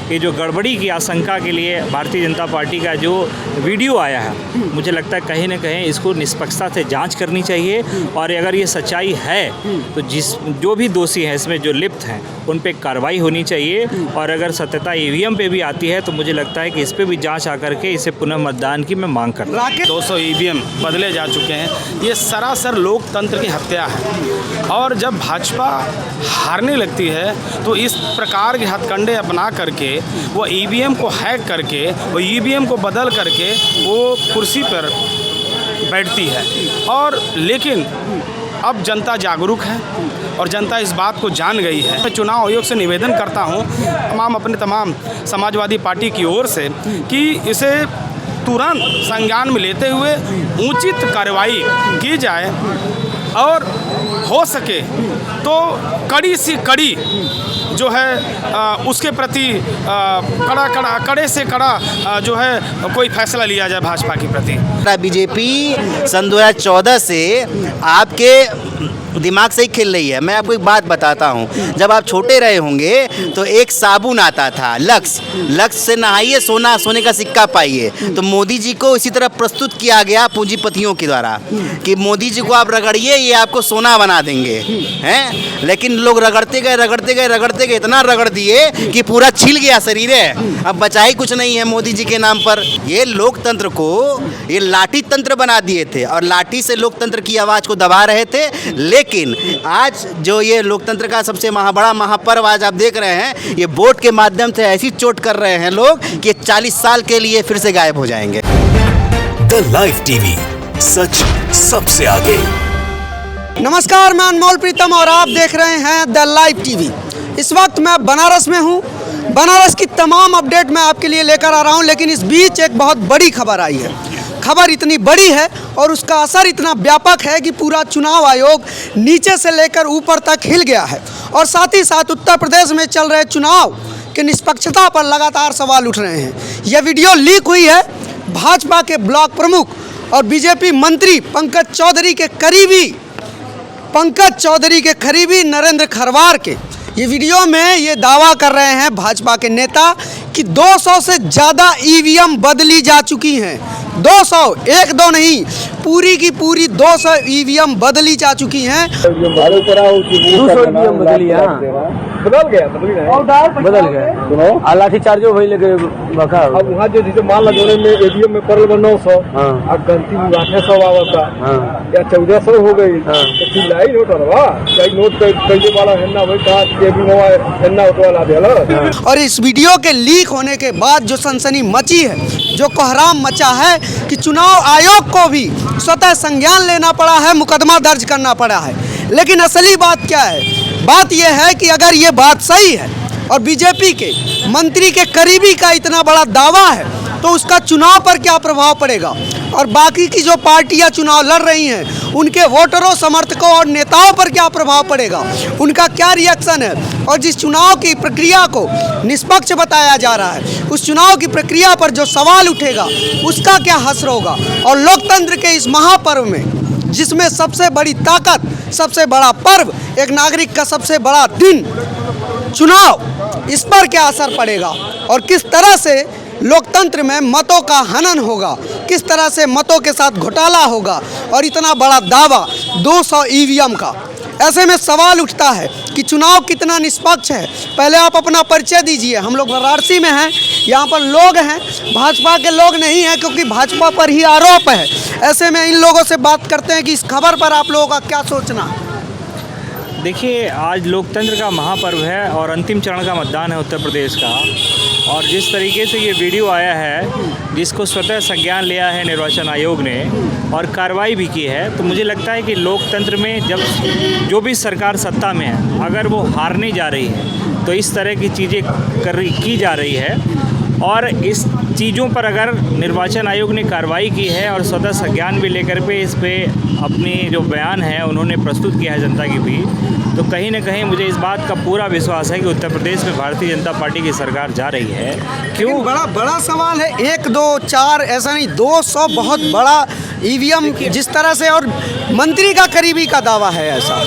ये जो गड़बड़ी की आशंका के लिए भारतीय जनता पार्टी का जो वीडियो आया है, मुझे लगता है कहीं ना कहीं इसको निष्पक्षता से जांच करनी चाहिए और अगर ये सच्चाई है तो जो भी दोषी हैं इसमें जो लिप्त हैं उन पे कार्रवाई होनी चाहिए और अगर सत्यता ईवीएम पे भी आती है तो मुझे लगता है कि इस पे भी जांच आकर के इसे पुनः मतदान की मैं मांग करता हूँ। 200 ईवीएम बदले जा चुके हैं, ये सरासर लोकतंत्र की हत्या है और जब भाजपा हारने लगती है तो इस प्रकार के हथकंडे अपना करके वो ईवीएम को हैक करके वो ईवीएम को बदल करके वो कुर्सी पर बैठती है। और लेकिन अब जनता जागरूक है और जनता इस बात को जान गई है। मैं चुनाव आयोग से निवेदन करता हूं तमाम समाजवादी पार्टी की ओर से कि इसे तुरंत संज्ञान में लेते हुए उचित कार्रवाई की जाए और हो सके तो कड़ी से कड़ी जो है उसके प्रति कड़े से कड़ा जो है कोई फैसला लिया जाए भाजपा के प्रति। बीजेपी सन 2014 से आपके दिमाग से ही खेल रही है। मैं आपको एक बात बताता हूँ, जब आप छोटे रहे होंगे तो एक साबुन आता था लक्स से नहाइए सोने का सिक्का पाइए। तो मोदी जी को इसी तरह प्रस्तुत किया गया पूंजीपतियों के द्वारा कि मोदी जी को आप रगड़िए, ये आपको सोना बना देंगे हैं। लेकिन लोग रगड़ते गए इतना रगड़ दिए कि पूरा छिल गया शरीर है। अब बचा ही कुछ नहीं है मोदी जी के नाम पर। ये लोकतंत्र को ये लाठी तंत्र बना दिए थे और लाठी से लोकतंत्र की आवाज़ को दबा रहे थे। लेकिन आज जो ये लोकतंत्र का सबसे बड़ा महापर्व आज आप देख रहे हैं, ये वोट के माध्यम से ऐसी चोट कर रहे हैं लोग कि 40 साल के लिए फिर से गायब हो जाएंगे। द लाइव टीवी, सच सबसे आगे। नमस्कार, मैं अनमोल प्रीतम और आप देख रहे हैं द लाइव टीवी। इस वक्त मैं बनारस में हूँ। बनारस की तमाम अपडेट मैं आपके लिए लेकर आ रहा हूँ, लेकिन इस बीच एक बहुत बड़ी खबर आई है। खबर इतनी बड़ी है और उसका असर इतना व्यापक है कि पूरा चुनाव आयोग नीचे से लेकर ऊपर तक हिल गया है और साथ ही साथ उत्तर प्रदेश में चल रहे चुनाव की निष्पक्षता पर लगातार सवाल उठ रहे हैं। यह वीडियो लीक हुई है भाजपा के ब्लॉक प्रमुख और बीजेपी मंत्री पंकज चौधरी के करीबी नरेंद्र खरवार के। ये वीडियो में ये दावा कर रहे हैं भाजपा के नेता कि 200 से ज़्यादा ईवीएम बदली जा चुकी हैं। 200, 1-2 नहीं, पूरी की पूरी 200 ईवीएम बदली जा चुकी हैं। 200 ईवीएम बदली है, बदल गया लाठी चार्जो वही लगे रखा। अब वहाँ जो मान जोड़े में ईवीएम में पड़ल 900 और गलती 800 आवता या 1400 हो गई तो फिर लाई नोट नोट कैसे वाला और इस वीडियो के लीक होने के बाद जो सनसनी मची है, जो कोहराम मचा है कि चुनाव आयोग को भी स्वतः संज्ञान लेना पड़ा है, मुकदमा दर्ज करना पड़ा है। लेकिन असली बात क्या है? बात यह है कि अगर ये बात सही है और बीजेपी के मंत्री के करीबी का इतना बड़ा दावा है तो उसका चुनाव पर क्या प्रभाव पड़ेगा और बाकी की जो पार्टियां चुनाव लड़ रही हैं उनके वोटरों, समर्थकों और नेताओं पर क्या प्रभाव पड़ेगा, उनका क्या रिएक्शन है। और जिस चुनाव की प्रक्रिया को निष्पक्ष बताया जा रहा है, उस चुनाव की प्रक्रिया पर जो सवाल उठेगा उसका क्या असर होगा। और लोकतंत्र के इस महापर्व में, जिसमें सबसे बड़ी ताकत, सबसे बड़ा पर्व, एक नागरिक का सबसे बड़ा दिन चुनाव, इस पर क्या असर पड़ेगा और किस तरह से लोकतंत्र में मतों का हनन होगा, किस तरह से मतों के साथ घोटाला होगा और इतना बड़ा दावा 200 ईवीएम का। ऐसे में सवाल उठता है कि चुनाव कितना निष्पक्ष है। पहले आप अपना परिचय दीजिए। हम लोग वाराणसी में हैं, यहाँ पर लोग हैं, भाजपा के लोग नहीं हैं क्योंकि भाजपा पर ही आरोप है। ऐसे में इन लोगों से बात करते हैं कि इस खबर पर आप लोगों का क्या सोचना। देखिए, आज लोकतंत्र का महापर्व है और अंतिम चरण का मतदान है उत्तर प्रदेश का। और जिस तरीके से ये वीडियो आया है, जिसको स्वतः संज्ञान लिया है निर्वाचन आयोग ने और कार्रवाई भी की है, तो मुझे लगता है कि लोकतंत्र में जब जो भी सरकार सत्ता में है, अगर वो हारने जा रही है तो इस तरह की चीज़ें की जा रही है। और इस चीज़ों पर अगर निर्वाचन आयोग ने कार्रवाई की है और स्वतः संज्ञान भी लेकर पे इस पे अपनी जो बयान है उन्होंने प्रस्तुत किया है जनता के बीच, तो कहीं ना कहीं मुझे इस बात का पूरा विश्वास है कि उत्तर प्रदेश में भारतीय जनता पार्टी की सरकार जा रही है। क्यों? बड़ा सवाल है। 1, 2, 4 ऐसा नहीं, 200 बहुत बड़ा ईवीएम जिस तरह से, और मंत्री का करीबी का दावा है ऐसा।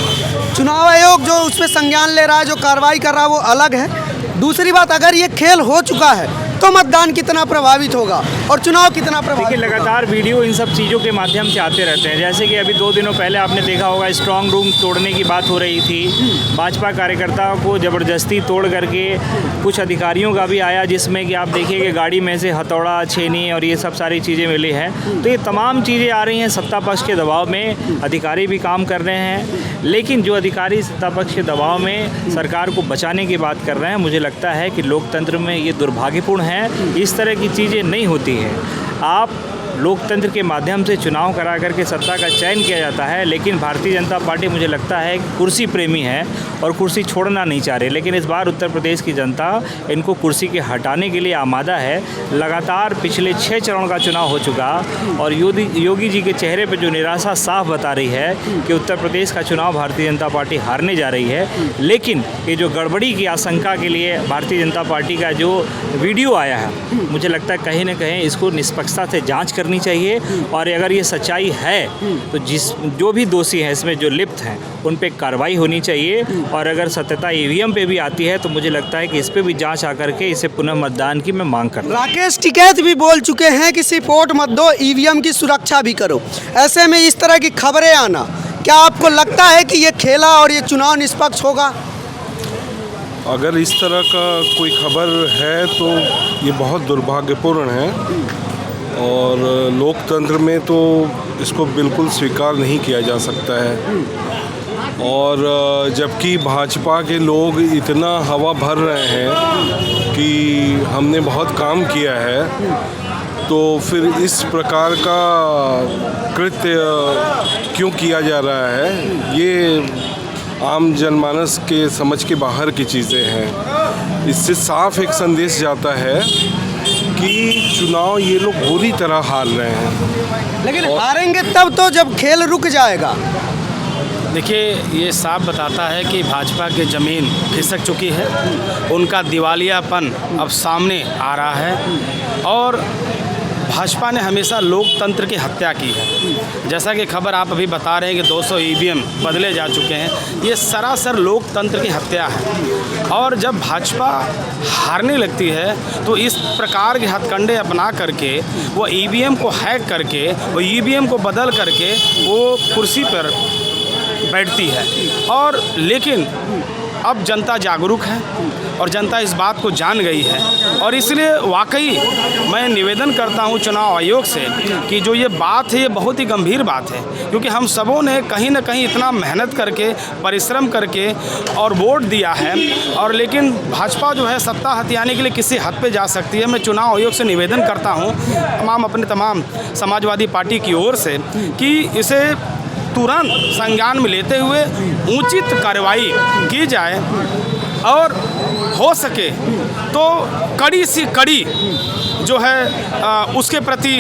चुनाव आयोग जो उस पर संज्ञान ले रहा है, जो कार्रवाई कर रहा है, वो अलग है। दूसरी बात, अगर ये खेल हो चुका है तो मतदान कितना प्रभावित होगा और चुनाव कितना देखिए, प्रभावित होगा? लगातार वीडियो इन सब चीज़ों के माध्यम से आते रहते हैं। जैसे कि अभी 2 दिनों पहले आपने देखा होगा, स्ट्रांग रूम तोड़ने की बात हो रही थी। भाजपा कार्यकर्ताओं को ज़बरदस्ती तोड़ करके कुछ अधिकारियों का भी आया, जिसमें कि आप देखिए कि गाड़ी में से हथौड़ा, छेनी और ये सब सारी चीज़ें मिली हैं। तो ये तमाम चीज़ें आ रही हैं सत्ता पक्ष के दबाव में। अधिकारी भी काम कर रहे हैं, लेकिन जो अधिकारी सत्ता पक्ष के दबाव में सरकार को बचाने की बात कर रहे हैं, मुझे लगता है कि लोकतंत्र में ये दुर्भाग्यपूर्ण है। इस तरह की चीज़ें नहीं होती हैं। आप लोकतंत्र के माध्यम से चुनाव करा करके सत्ता का चयन किया जाता है, लेकिन भारतीय जनता पार्टी मुझे लगता है कि कुर्सी प्रेमी है और कुर्सी छोड़ना नहीं चाह रही। लेकिन इस बार उत्तर प्रदेश की जनता इनको कुर्सी के हटाने के लिए आमादा है। लगातार पिछले 6 चरण का चुनाव हो चुका और योगी जी के चेहरे पर जो निराशा साफ बता रही है कि उत्तर प्रदेश का चुनाव भारतीय जनता पार्टी हारने जा रही है। लेकिन ये जो गड़बड़ी की आशंका के लिए भारतीय जनता पार्टी का जो वीडियो आया है, मुझे लगता है कहीं ना कहीं इसको निष्पक्षता से जाँच करनी चाहिए। और अगर ये सच्चाई है तो जो भी दोषी हैं इसमें जो लिप्त हैं उन पे कार्रवाई होनी चाहिए। और अगर सत्यता ईवीएम पे भी आती है तो मुझे लगता है कि इस पे भी जांच आकर के इसे पुनः मतदान की मैं मांग करता हूं। राकेश टिकैत भी बोल चुके हैं कि सिर्फ वोट मत दो, ईवीएम की सुरक्षा भी करो। ऐसे में इस तरह की खबरें आना, क्या आपको लगता है कि ये खेला और ये चुनाव निष्पक्ष होगा? अगर इस तरह का कोई खबर है तो ये बहुत दुर्भाग्यपूर्ण है और लोकतंत्र में तो इसको बिल्कुल स्वीकार नहीं किया जा सकता है। और जबकि भाजपा के लोग इतना हवा भर रहे हैं कि हमने बहुत काम किया है, तो फिर इस प्रकार का कृत्य क्यों किया जा रहा है, ये आम जनमानस के समझ के बाहर की चीज़ें हैं। इससे साफ एक संदेश जाता है कि चुनाव ये लोग बुरी तरह हार रहे हैं। लेकिन हारेंगे तब तो जब खेल रुक जाएगा। देखिए, ये साफ बताता है कि भाजपा की ज़मीन खिसक चुकी है, उनका दिवालियापन अब सामने आ रहा है और भाजपा ने हमेशा लोकतंत्र की हत्या की है। जैसा कि खबर आप अभी बता रहे हैं कि 200 ईवीएम बदले जा चुके हैं, ये सरासर लोकतंत्र की हत्या है। और जब भाजपा हारने लगती है तो इस प्रकार के हथकंडे अपना करके वो ईवीएम को हैक करके, वो ईवीएम को बदल करके वो कुर्सी पर बैठती है। और लेकिन अब जनता जागरूक है और जनता इस बात को जान गई है और इसलिए वाकई मैं निवेदन करता हूं चुनाव आयोग से कि जो ये बात है ये बहुत ही गंभीर बात है, क्योंकि हम सबों ने कहीं ना कहीं इतना मेहनत करके, परिश्रम करके और वोट दिया है, और लेकिन भाजपा जो है सत्ता हथियाने के लिए किसी हद पे जा सकती है। मैं चुनाव आयोग से निवेदन करता हूँ तमाम समाजवादी पार्टी की ओर से कि इसे तुरंत संज्ञान में लेते हुए उचित कार्रवाई की जाए और हो सके तो कड़ी से कड़ी जो है उसके प्रति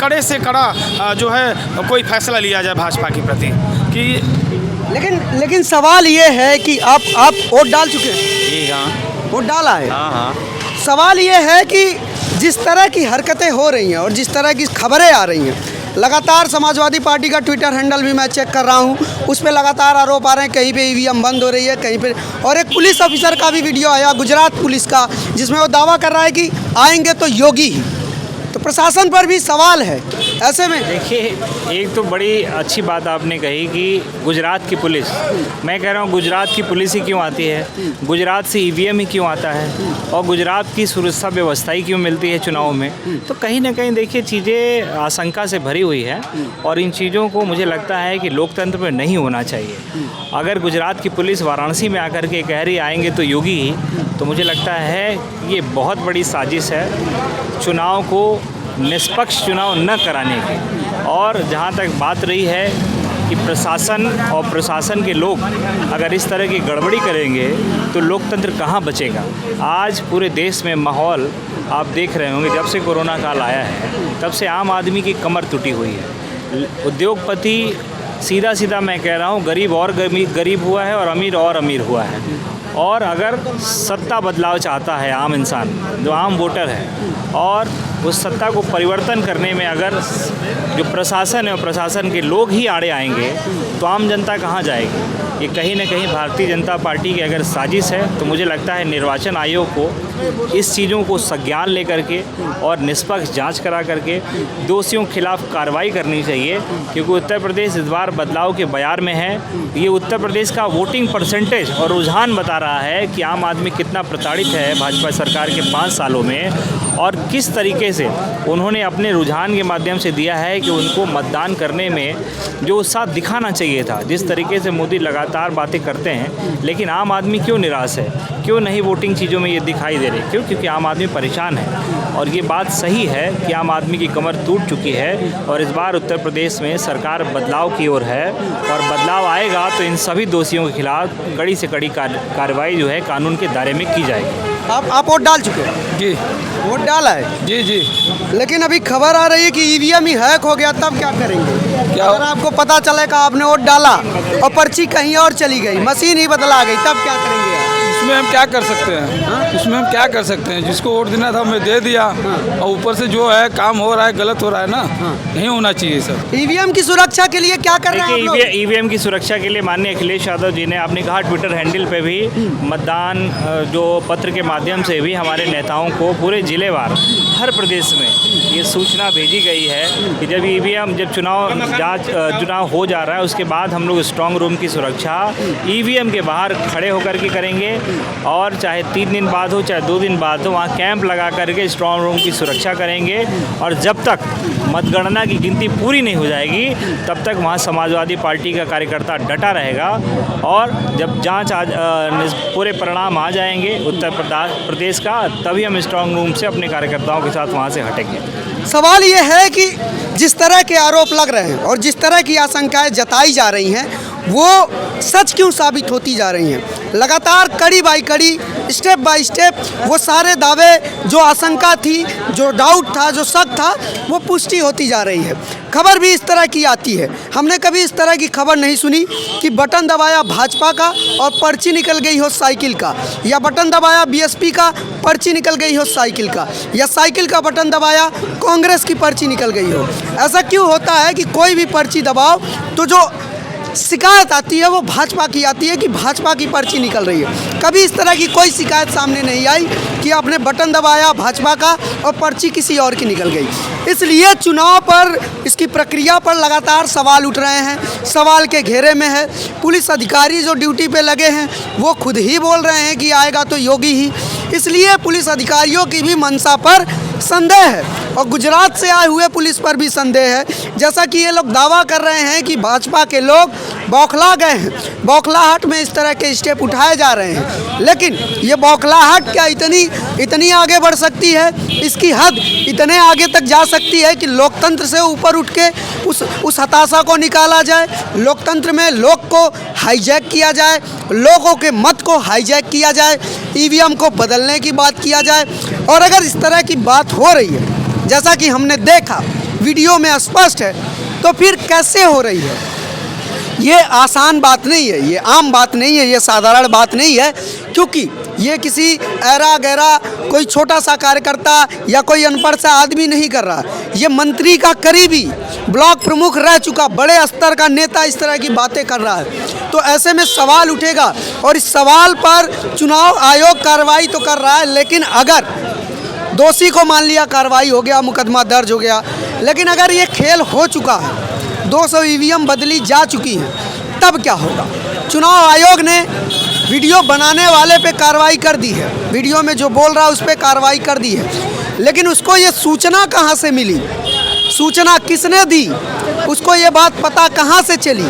कड़े से कड़ा जो है कोई फैसला लिया जाए भाजपा के प्रति कि लेकिन सवाल ये है कि आप वोट डाल चुके हैं? जी हाँ, वोट डाला है। हाँ। सवाल ये है कि जिस तरह की हरकतें हो रही हैं और जिस तरह की खबरें आ रही हैं, लगातार समाजवादी पार्टी का ट्विटर हैंडल भी मैं चेक कर रहा हूं, उस पर लगातार आरोप आ रहे हैं कहीं पे ईवीएम बंद हो रही है, कहीं पे। और एक पुलिस ऑफिसर का भी वीडियो आया, गुजरात पुलिस का, जिसमें वो दावा कर रहा है कि आएंगे तो योगी ही। तो प्रशासन पर भी सवाल है। ऐसे में देखिए, एक तो बड़ी अच्छी बात आपने कही कि गुजरात की पुलिस, मैं कह रहा हूँ गुजरात की पुलिस ही क्यों आती है, गुजरात से ईवीएम ही क्यों आता है और गुजरात की सुरक्षा व्यवस्था ही क्यों मिलती है चुनाव में। तो कहीं ना कहीं देखिए चीज़ें आशंका से भरी हुई है और इन चीज़ों को मुझे लगता है कि लोकतंत्र में नहीं होना चाहिए। अगर गुजरात की पुलिस वाराणसी में आकर के कह रही आएंगे तो योगी ही, तो मुझे लगता है ये बहुत बड़ी साजिश है चुनाव को निष्पक्ष चुनाव न कराने की। और जहाँ तक बात रही है कि प्रशासन और प्रशासन के लोग अगर इस तरह की गड़बड़ी करेंगे तो लोकतंत्र कहाँ बचेगा। आज पूरे देश में माहौल आप देख रहे होंगे, जब से कोरोना काल आया है तब से आम आदमी की कमर टूटी हुई है। उद्योगपति सीधा मैं कह रहा हूँ गरीब और गरीब हुआ है और अमीर हुआ है। और अगर सत्ता बदलाव चाहता है आम इंसान, जो आम वोटर है, और उस सत्ता को परिवर्तन करने में अगर जो प्रशासन है और प्रशासन के लोग ही आड़े आएंगे तो आम जनता कहाँ जाएगी। ये कहीं ना कहीं भारतीय जनता पार्टी की अगर साजिश है तो मुझे लगता है निर्वाचन आयोग को इस चीज़ों को संज्ञान लेकर के और निष्पक्ष जांच करा करके दोषियों के खिलाफ कार्रवाई करनी चाहिए, क्योंकि उत्तर प्रदेश इस बार बदलाव के बयार में है। ये उत्तर प्रदेश का वोटिंग परसेंटेज और रुझान बता रहा है कि आम आदमी कितना प्रताड़ित है भाजपा सरकार के 5 सालों में, और किस तरीके से उन्होंने अपने रुझान के माध्यम से दिया है कि उनको मतदान करने में जो उत्साह दिखाना चाहिए था। जिस तरीके से मोदी लगातार बातें करते हैं, लेकिन आम आदमी क्यों निराश है, क्यों नहीं वोटिंग चीज़ों में ये दिखाई दे रही? क्यों? क्योंकि आम आदमी परेशान है। और ये बात सही है कि आम आदमी की कमर टूट चुकी है और इस बार उत्तर प्रदेश में सरकार बदलाव की ओर है, और बदलाव आएगा तो इन सभी दोषियों के खिलाफ कड़ी से कड़ी कार्रवाई जो है कानून के दायरे में की जाएगी। आप वोट डाल चुके हैं? जी वोट डाला है? जी जी। लेकिन अभी खबर आ रही है कि ईवीएम ही हैक हो गया, तब क्या करेंगे? क्या अगर आपको पता चले कि आपने वोट डाला और पर्ची कहीं और चली गई, मशीन ही बदला गई, तब क्या करेंगे आप? इसमें हम क्या कर सकते हैं? इसमें हम क्या कर सकते हैं? जिसको वोट देना था हमें दे दिया, और ऊपर से जो है काम हो रहा है गलत हो रहा है ना, नहीं होना चाहिए सर। ईवीएम की सुरक्षा के लिए क्या कर रहे हैं आप लोग? देखिए, ईवीएम की सुरक्षा के लिए माननीय अखिलेश यादव जी ने, आपने कहा ट्विटर हैंडल पे भी मतदान जो पत्र के माध्यम से भी हमारे नेताओं को पूरे जिलेवार हर प्रदेश में ये सूचना भेजी गई है कि जब ईवीएम, जब चुनाव हो जा रहा है उसके बाद हम लोग स्ट्रांग रूम की सुरक्षा ईवीएम के बाहर खड़े होकर के करेंगे, और चाहे 3 दिन बाद हो चाहे 2 दिन बाद हो, वहाँ कैंप लगा करके स्ट्रांग रूम की सुरक्षा करेंगे। और जब तक मतगणना की गिनती पूरी नहीं हो जाएगी तब तक वहाँ समाजवादी पार्टी का कार्यकर्ता डटा रहेगा, और जब जांच पूरे परिणाम आ जाएंगे उत्तर प्रदेश का, तभी हम स्ट्रांग रूम से अपने कार्यकर्ताओं के साथ वहाँ से हटेंगे। सवाल ये है कि जिस तरह के आरोप लग रहे हैं और जिस तरह की आशंकाएं जताई जा रही हैं वो सच क्यों साबित होती जा रही हैं? लगातार कड़ी बाई कड़ी, स्टेप बाय स्टेप वो सारे दावे, जो आशंका थी, जो डाउट था, जो शक था, वो पुष्टि होती जा रही है। खबर भी इस तरह की आती है। हमने कभी इस तरह की खबर नहीं सुनी कि बटन दबाया भाजपा का और पर्ची निकल गई हो साइकिल का, या बटन दबाया बीएसपी का पर्ची निकल गई हो साइकिल का, या साइकिल का बटन दबाया कांग्रेस की पर्ची निकल गई हो। ऐसा क्यों होता है कि कोई भी पर्ची दबाओ तो जो शिकायत आती है वो भाजपा की आती है कि भाजपा की पर्ची निकल रही है? कभी इस तरह की कोई शिकायत सामने नहीं आई कि आपने बटन दबाया भाजपा का और पर्ची किसी और की निकल गई। इसलिए चुनाव पर, इसकी प्रक्रिया पर लगातार सवाल उठ रहे हैं, सवाल के घेरे में है। पुलिस अधिकारी जो ड्यूटी पे लगे हैं वो खुद ही बोल रहे हैं कि आएगा तो योगी ही। इसलिए पुलिस अधिकारियों की भी मंशा पर संदेह है, और गुजरात से आए हुए पुलिस पर भी संदेह है। जैसा कि ये लोग दावा कर रहे हैं कि भाजपा के लोग बौखला गए हैं, बौखलाहट में इस तरह के स्टेप उठाए जा रहे हैं। लेकिन ये बौखलाहट क्या इतनी आगे बढ़ सकती है? इसकी हद इतने आगे तक जा सकती है कि लोकतंत्र से ऊपर उठ के उस हताशा को निकाला जाए, लोकतंत्र में लोग को हाईजैक किया जाए, लोगों के मत को हाईजैक किया जाए, ईवीएम को बदलने की बात किया जाए। और अगर इस तरह की बात हो रही है, जैसा कि हमने देखा वीडियो में स्पष्ट है, तो फिर कैसे हो रही है? ये आसान बात नहीं है, ये आम बात नहीं है, ये साधारण बात नहीं है, क्योंकि ये किसी ऐरा गैरा कोई छोटा सा कार्यकर्ता या कोई अनपढ़ सा आदमी नहीं कर रहा। ये मंत्री का करीबी, ब्लॉक प्रमुख रह चुका बड़े स्तर का नेता इस तरह की बातें कर रहा है। तो ऐसे में सवाल उठेगा, और इस सवाल पर चुनाव आयोग कार्रवाई तो कर रहा है, लेकिन अगर दोषी को मान लिया कार्रवाई हो गया, मुकदमा दर्ज हो गया, लेकिन अगर ये खेल हो चुका है, 200 ईवीएम बदली जा चुकी हैं, तब क्या होगा? चुनाव आयोग ने वीडियो बनाने वाले पे कार्रवाई कर दी है, वीडियो में जो बोल रहा है उस पर कार्रवाई कर दी है, लेकिन उसको ये सूचना कहाँ से मिली, सूचना किसने दी, उसको ये बात पता कहाँ से चली,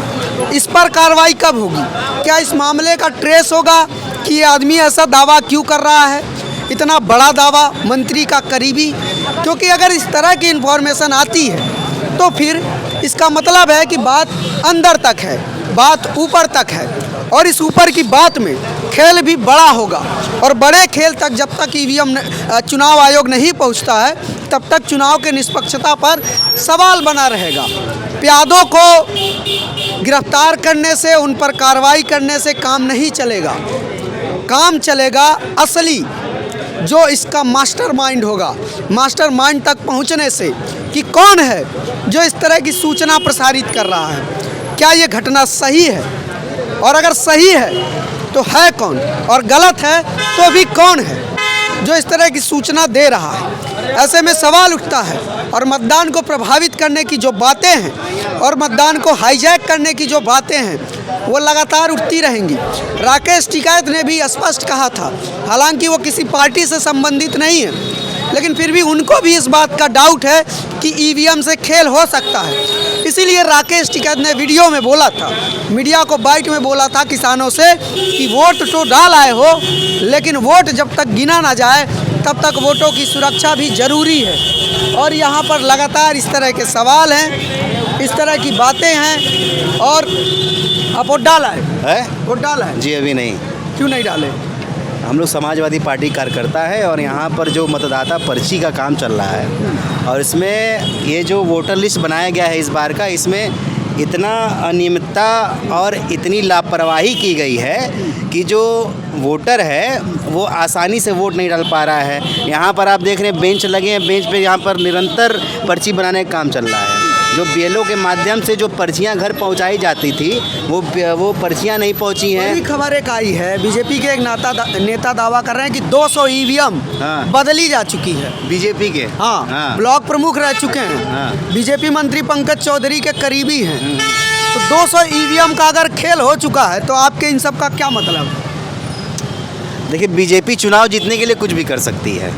इस पर कार्रवाई कब होगी? क्या इस मामले का ट्रेस होगा कि ये आदमी ऐसा दावा क्यों कर रहा है, इतना बड़ा दावा मंत्री का करीबी? क्योंकि अगर इस तरह की इन्फॉर्मेशन आती है तो फिर इसका मतलब है कि बात अंदर तक है, बात ऊपर तक है, और इस ऊपर की बात में खेल भी बड़ा होगा। और बड़े खेल तक जब तक ईवीएम चुनाव आयोग नहीं पहुंचता है, तब तक चुनाव के निष्पक्षता पर सवाल बना रहेगा। प्यादों को गिरफ्तार करने से, उन पर कार्रवाई करने से काम नहीं चलेगा। काम चलेगा असली जो इसका मास्टरमाइंड होगा, मास्टरमाइंड तक पहुंचने से कि कौन है जो इस तरह की सूचना प्रसारित कर रहा है, क्या ये घटना सही है, और अगर सही है तो है कौन, और गलत है तो भी कौन है जो इस तरह की सूचना दे रहा है। ऐसे में सवाल उठता है, और मतदान को प्रभावित करने की जो बातें हैं और मतदान को हाईजैक करने की जो बातें हैं वो लगातार उठती रहेंगी। राकेश टिकैत ने भी स्पष्ट कहा था, हालांकि वो किसी पार्टी से संबंधित नहीं है, लेकिन फिर भी उनको भी इस बात का डाउट है कि ईवीएम से खेल हो सकता है। इसीलिए राकेश टिकैत ने वीडियो में बोला था, मीडिया को बाइट में बोला था किसानों से कि वोट तो डाल आए हो, लेकिन वोट जब तक गिना ना जाए तब तक वोटों की सुरक्षा भी ज़रूरी है। और यहाँ पर लगातार इस तरह के सवाल हैं, इस तरह की बातें हैं। और आप वोट डाला है? वोट डाला है? जी अभी नहीं। क्यों नहीं डाले? हम लोग समाजवादी पार्टी कार्यकर्ता है और यहाँ पर जो मतदाता पर्ची का काम चल रहा है, और इसमें ये जो वोटर लिस्ट बनाया गया है इस बार का, इसमें इतना अनियमितता और इतनी लापरवाही की गई है कि जो वोटर है वो आसानी से वोट नहीं डाल पा रहा है। यहाँ पर आप देख रहे हैं बेंच लगे हैं, बेंच पे यहाँ पर निरंतर पर्ची बनाने का काम चल रहा है। जो बीएलओ के माध्यम से जो पर्चियां घर पहुंचाई जाती थी वो पर्चियां नहीं पहुंची हैं। बड़ी खबर एक आई है, बीजेपी के एक नेता दावा कर रहे हैं कि 200 ईवीएम बदली जा चुकी है। बीजेपी के हाँ, ब्लॉक प्रमुख रह चुके हैं, बीजेपी मंत्री पंकज चौधरी के करीबी हैं। तो 200 ईवीएम का अगर खेल हो चुका है तो आपके इन सब का क्या मतलब? देखिए, बीजेपी चुनाव जीतने के लिए कुछ भी कर सकती है।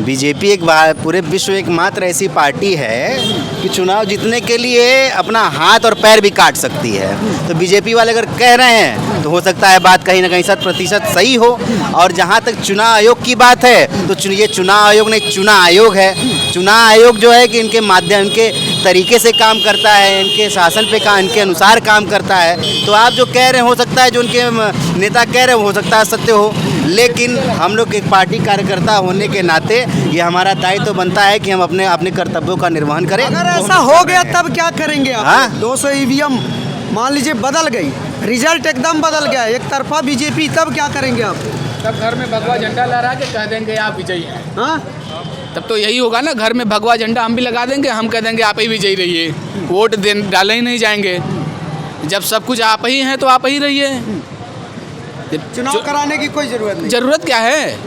बीजेपी एक पूरे विश्व एकमात्र ऐसी पार्टी है कि चुनाव जीतने के लिए अपना हाथ और पैर भी काट सकती है। तो बीजेपी वाले अगर कह रहे हैं तो हो सकता है बात कहीं ना कहीं 100% सही हो। और जहां तक चुनाव आयोग की बात है तो ये चुनाव आयोग नहीं, चुनाव आयोग है। चुनाव आयोग जो है कि इनके माध्यम, इनके तरीके से काम करता है, इनके शासन पे काम, इनके अनुसार काम करता है। तो आप जो कह रहे हैं हो सकता है, जो उनके नेता कह रहे हो सकता है सत्य हो, लेकिन हम लोग एक पार्टी कार्यकर्ता होने के नाते ये हमारा दायित्व तो बनता है कि हम अपने कर्तव्यों का निर्वहन करें। अगर ऐसा हो गया तब क्या करेंगे आप? 200 ईवीएम मान लीजिए बदल गई, रिजल्ट एकदम बदल गया, एक तरफा बीजेपी, तब क्या करेंगे आप? तब घर में भगवा झंडा लहरा के कह देंगे आप विजयी हैं। हाँ, तब तो यही होगा ना, घर में भगवा झंडा हम भी लगा देंगे, हम कह देंगे आप ही विजयी रहिए, वोट डाले ही नहीं जाएंगे। जब सब कुछ आप ही हैं तो आप ही रहिए। चुनाव कराने की कोई जरूरत नहीं। जरूरत क्या है?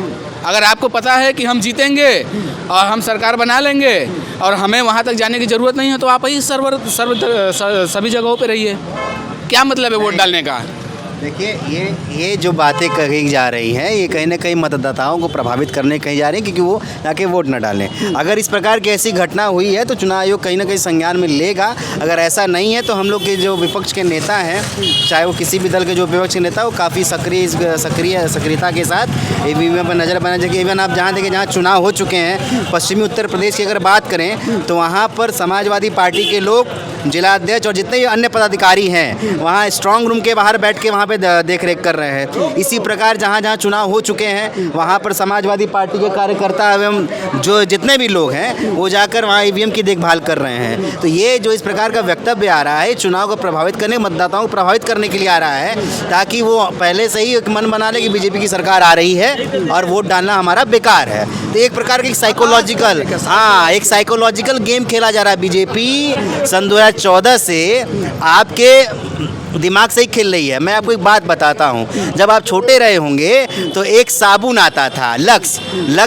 अगर आपको पता है कि हम जीतेंगे और हम सरकार बना लेंगे और हमें वहाँ तक जाने की ज़रूरत नहीं है तो आप ही सभी जगहों पे रहिए। क्या मतलब है वोट डालने का? देखिए, ये जो बातें कही जा रही हैं ये कहीं ना कहीं मतदाताओं को प्रभावित करने कही जा रही हैं, क्योंकि वो जाके वोट न डालें। अगर इस प्रकार की ऐसी घटना हुई है तो चुनाव आयोग कहीं ना कहीं संज्ञान में लेगा। अगर ऐसा नहीं है तो हम लोग के जो विपक्ष के नेता हैं, चाहे वो किसी भी दल के जो विपक्ष के नेता, वो काफ़ी सक्रियता के साथ ईवीएम पर नज़र बनाने चाहिए। इवन आप जहाँ देखें, जहाँ चुनाव हो चुके हैं, पश्चिमी उत्तर प्रदेश की अगर बात करें तो वहाँ पर समाजवादी पार्टी के लोग, जिलाध्यक्ष और जितने भी अन्य पदाधिकारी हैं, वहाँ स्ट्रांग रूम के बाहर बैठ के वहाँ पे देख रेख कर रहे हैं। इसी प्रकार जहाँ जहाँ चुनाव हो चुके हैं वहाँ पर समाजवादी पार्टी के कार्यकर्ता एवं जो जितने भी लोग हैं वो जाकर वहाँ ईवीएम की देखभाल कर रहे हैं। तो ये जो इस प्रकार का वक्तव्य आ रहा है, चुनाव को प्रभावित करने, मतदाताओं को प्रभावित करने के लिए आ रहा है, ताकि वो पहले से ही एक मन बना ले कि बीजेपी की सरकार आ रही है और वोट डालना हमारा बेकार है। तो एक प्रकार की एक साइकोलॉजिकल गेम खेला जा रहा है। बीजेपी सन 2014 से आपके दिमाग से ही खेल रही है। मैं आपको एक बात बताता हूँ, जब आप छोटे रहे होंगे तो एक साबुन आता था, लक्स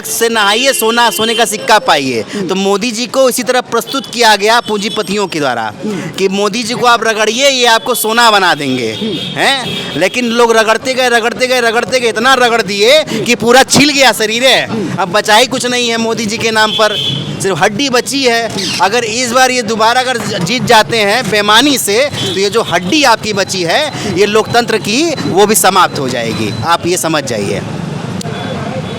से नहाइए सोने का सिक्का पाइए। तो मोदी जी को इसी तरह प्रस्तुत किया गया पूंजीपतियों के द्वारा कि मोदी जी को आप रगड़िए, ये आपको सोना बना देंगे, हैं। लेकिन लोग रगड़ते गए, इतना रगड़ दिए कि पूरा छिल गया शरीर है। अब बचा ही कुछ नहीं है मोदी जी के नाम पर, सिर्फ हड्डी बची है। अगर इस बार ये दोबारा अगर जीत जाते हैं बेईमानी से तो ये जो हड्डी आपकी बची है ये लोकतंत्र की वो भी समाप्त हो जाएगी। आप ये समझ जाइए,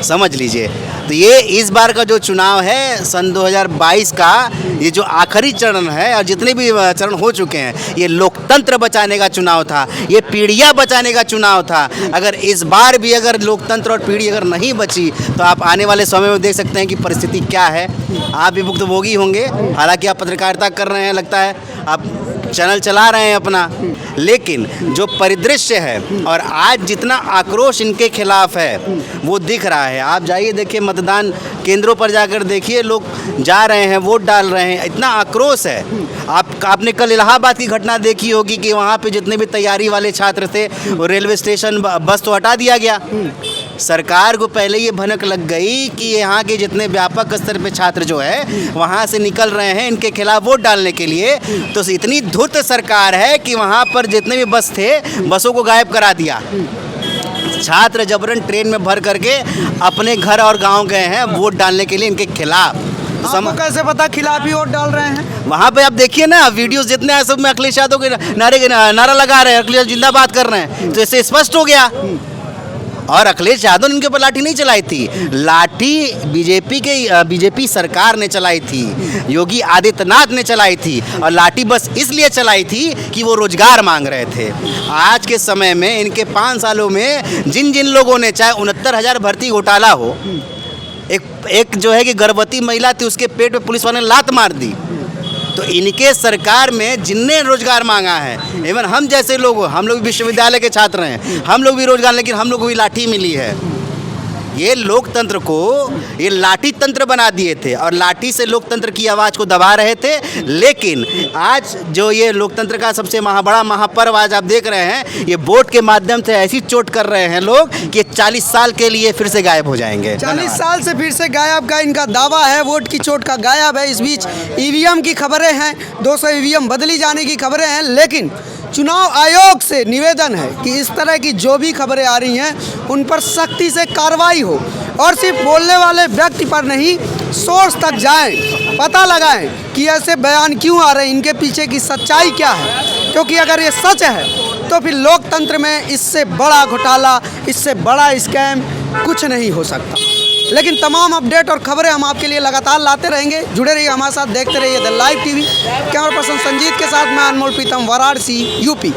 समझ लीजिए। तो ये इस बार का जो चुनाव है सन 2022 का, ये जो आखिरी चरण है और जितने भी चरण हो चुके हैं, ये लोकतंत्र बचाने का चुनाव था, ये पीढ़ियाँ बचाने का चुनाव था। अगर इस बार भी अगर लोकतंत्र और पीढ़ी अगर नहीं बची तो आप आने वाले समय में देख सकते हैं कि परिस्थिति क्या है। आप भी भुक्तभोगी होंगे, हालांकि आप पत्रकारिता कर रहे हैं, लगता है आप चैनल चला रहे हैं अपना, लेकिन जो परिदृश्य है और आज जितना आक्रोश इनके खिलाफ है वो दिख रहा है। आप जाइए देखिए, मतदान केंद्रों पर जाकर देखिए, लोग जा रहे हैं, वोट डाल रहे हैं, इतना आक्रोश है। आपने कल इलाहाबाद की घटना देखी होगी कि वहाँ पे जितने भी तैयारी वाले छात्र थे वो रेलवे स्टेशन बस तो हटा दिया गया। सरकार को पहले ये भनक लग गई कि यहाँ के जितने व्यापक स्तर पे छात्र जो है वहाँ से निकल रहे हैं इनके खिलाफ वोट डालने के लिए, तो इतनी धूर्त सरकार है कि वहाँ पर जितने भी बस थे बसों को गायब करा दिया। छात्र जबरन ट्रेन में भर करके अपने घर और गांव गए हैं वोट डालने के लिए इनके खिलाफ। आपको कैसे पता खिलाफ ही वोट डाल रहे हैं? वहाँ पे आप देखिए ना, वीडियोस जितने हैं सब में अखिलेश यादव के नारा लगा रहे हैं, अखिलेश जिंदाबाद कर रहे हैं, तो इससे स्पष्ट हो गया। और अखिलेश यादव ने इनके ऊपर लाठी नहीं चलाई थी, लाठी बीजेपी सरकार ने चलाई थी, योगी आदित्यनाथ ने चलाई थी। और लाठी बस इसलिए चलाई थी कि वो रोजगार मांग रहे थे। आज के समय में इनके 5 सालों में जिन जिन लोगों ने, चाहे 69,000 भर्ती घोटाला हो, एक जो है कि गर्भवती महिला थी उसके पेट पे पुलिस वाले ने लात मार दी, तो इनके सरकार में जिनने रोजगार मांगा है, इवन हम जैसे लोग, हम लोग विश्वविद्यालय के छात्र हैं, हम लोग भी रोजगार, लेकिन हम लोग को भी लाठी मिली है। ये लोकतंत्र को ये लाठी तंत्र बना दिए थे और लाठी से लोकतंत्र की आवाज़ को दबा रहे थे। लेकिन आज जो ये लोकतंत्र का सबसे बड़ा महापर्व आज आप देख रहे हैं, ये वोट के माध्यम से ऐसी चोट कर रहे हैं लोग कि 40 साल के लिए फिर से गायब हो जाएंगे। 40 साल से फिर से गायब का इनका दावा है, वोट की चोट का गायब है। इस बीच ईवीएम की खबरें हैं, 200 ईवीएम बदली जाने की खबरें हैं, लेकिन चुनाव आयोग से निवेदन है कि इस तरह की जो भी खबरें आ रही हैं उन पर सख्ती से कार्रवाई हो, और सिर्फ बोलने वाले व्यक्ति पर नहीं, सोर्स तक जाएं, पता लगाएं कि ऐसे बयान क्यों आ रहे हैं, इनके पीछे की सच्चाई क्या है। क्योंकि अगर ये सच है तो फिर लोकतंत्र में इससे बड़ा घोटाला, इससे बड़ा स्कैम कुछ नहीं हो सकता। लेकिन तमाम अपडेट और खबरें हम आपके लिए लगातार लाते रहेंगे। जुड़े रहिए हमारे साथ, देखते रहिए the live TV. Camera person Sanjeet के साथ मैं अनमोल प्रीतम, वाराणसी, यूपी।